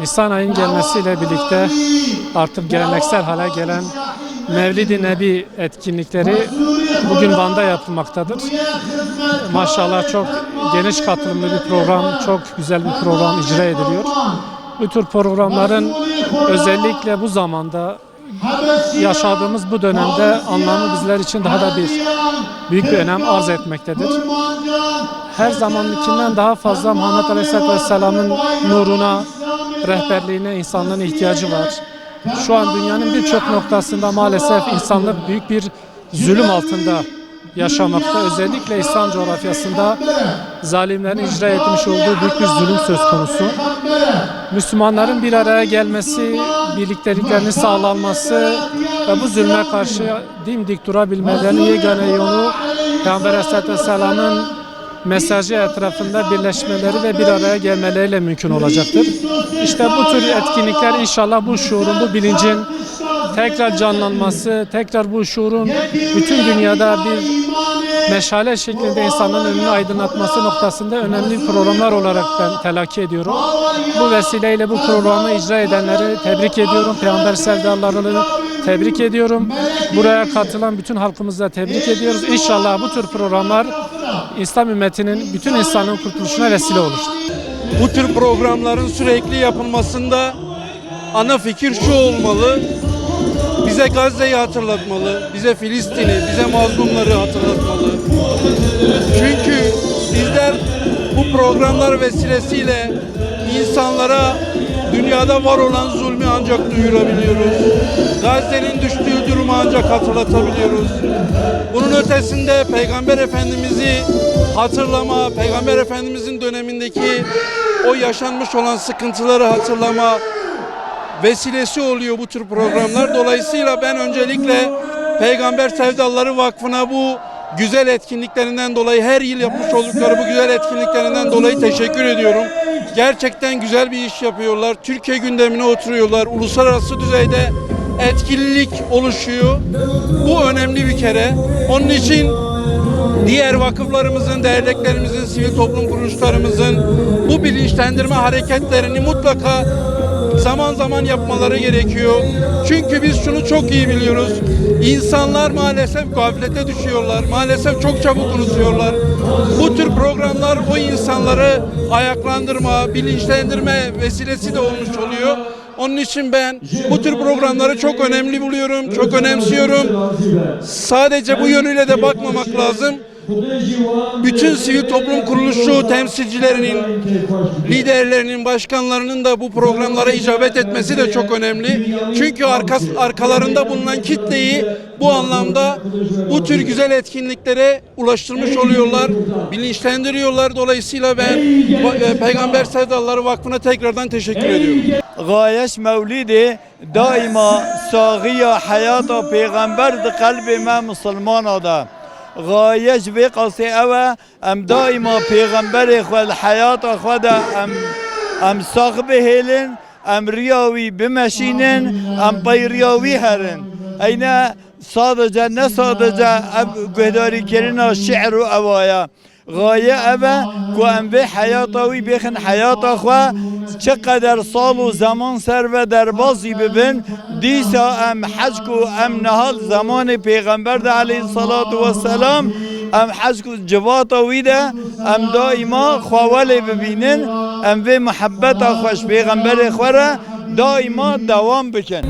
Nisan ayının gelmesiyle birlikte artık geleneksel hale gelen Mevlid-i Nebi etkinlikleri bugün Van'da yapılmaktadır. Maşallah çok geniş katılımlı bir program, çok güzel bir program icra ediliyor. Bu tür programların özellikle bu zamanda yaşadığımız bu dönemde anlamı bizler için daha da büyük bir önem arz etmektedir. Her zamankinden daha fazla Muhammed Aleyhisselatü Vesselam'ın nuruna, rehberliğine insanlığın ihtiyacı var. Şu an dünyanın birçok noktasında maalesef insanlık büyük bir zulüm altında yaşamakta. Özellikle İslam coğrafyasında zalimlerin icra etmiş olduğu büyük bir zulüm söz konusu. Müslümanların bir araya gelmesi, birlikteliklerinin sağlanması ve bu zulme karşı dimdik durabilmelerinin yegane yolu Peygamber Aleyhisselatü Vesselam'ın mesajı etrafında birleşmeleri ve bir araya gelmeleriyle mümkün olacaktır. İşte bu tür etkinlikler inşallah bu şuurun, bu bilincin tekrar canlanması, tekrar bu şuurun bütün dünyada bir meşale şeklinde insanların önünü aydınlatması noktasında önemli programlar olarak ben telakki ediyorum. Bu vesileyle bu programı icra edenleri tebrik ediyorum. Peygamber sevdalarını tebrik ediyorum. Buraya katılan bütün halkımızı da tebrik ediyoruz. İnşallah bu tür programlar İslam ümmetinin bütün insanlığın kurtuluşuna vesile olur. Bu tür programların sürekli yapılmasında ana fikir şu olmalı: bize Gazze'yi hatırlatmalı, bize Filistin'i, bize mazlumları hatırlatmalı. Çünkü bizler bu programlar vesilesiyle insanlara dünyada var olan zulmü ancak duyurabiliyoruz. Gazze'nin düştüğü durumu ancak hatırlatabiliyoruz. Bunun ötesinde Peygamber Efendimiz'i hatırlama, Peygamber Efendimiz'in dönemindeki o yaşanmış olan sıkıntıları hatırlama vesilesi oluyor bu tür programlar. Dolayısıyla ben öncelikle Peygamber Sevdaları Vakfı'na bu güzel etkinliklerinden dolayı, her yıl yapmış oldukları bu güzel etkinliklerinden dolayı teşekkür ediyorum. Gerçekten güzel bir iş yapıyorlar. Türkiye gündemine oturuyorlar. Uluslararası düzeyde etkililik oluşuyor. Bu önemli bir kere. Onun için diğer vakıflarımızın, derneklerimizin, sivil toplum kuruluşlarımızın bu bilinçlendirme hareketlerini mutlaka zaman zaman yapmaları gerekiyor. Çünkü biz şunu çok iyi biliyoruz: İnsanlar maalesef gaflete düşüyorlar. Maalesef çok çabuk unutuyorlar. Bu tür programlar o insanları ayaklandırma, bilinçlendirme vesilesi de olmuş oluyor. Onun için ben bu tür programları çok önemli buluyorum, çok önemsiyorum. Sadece bu yönüyle de bakmamak lazım. Bütün sivil toplum kuruluşu temsilcilerinin, liderlerinin, başkanlarının da bu programlara icabet etmesi de çok önemli. Çünkü arkalarında bulunan kitleyi bu anlamda bu tür güzel etkinliklere ulaştırmış oluyorlar, bilinçlendiriyorlar. Dolayısıyla ben Peygamber Sevdaları Vakfı'na tekrardan teşekkür ediyorum. Gayeş Mevlidi daima sağıya hayata peygamber de kalbime Müslümana da. غايش في قصي أوا أم دائما پیغمبر خود حياة خود أم صاحبه هلن أم رياوي بمشينن أم بيرياوي هرن أين صادجة نصادجة أب قداري كرنا الشعر أوايا غاية أبا كو أم في حياتوي بخن حياة خوا چقدر سال و زمان سر و دربازی ببین دیسا ام حج کو ام نهال زمان پیغمبر ده علیه الصلاة والسلام ام حج کو جوات ویده ام دائما خواله ببینن ام و محبت خوش پیغمبر خوره دائما دوام بکن.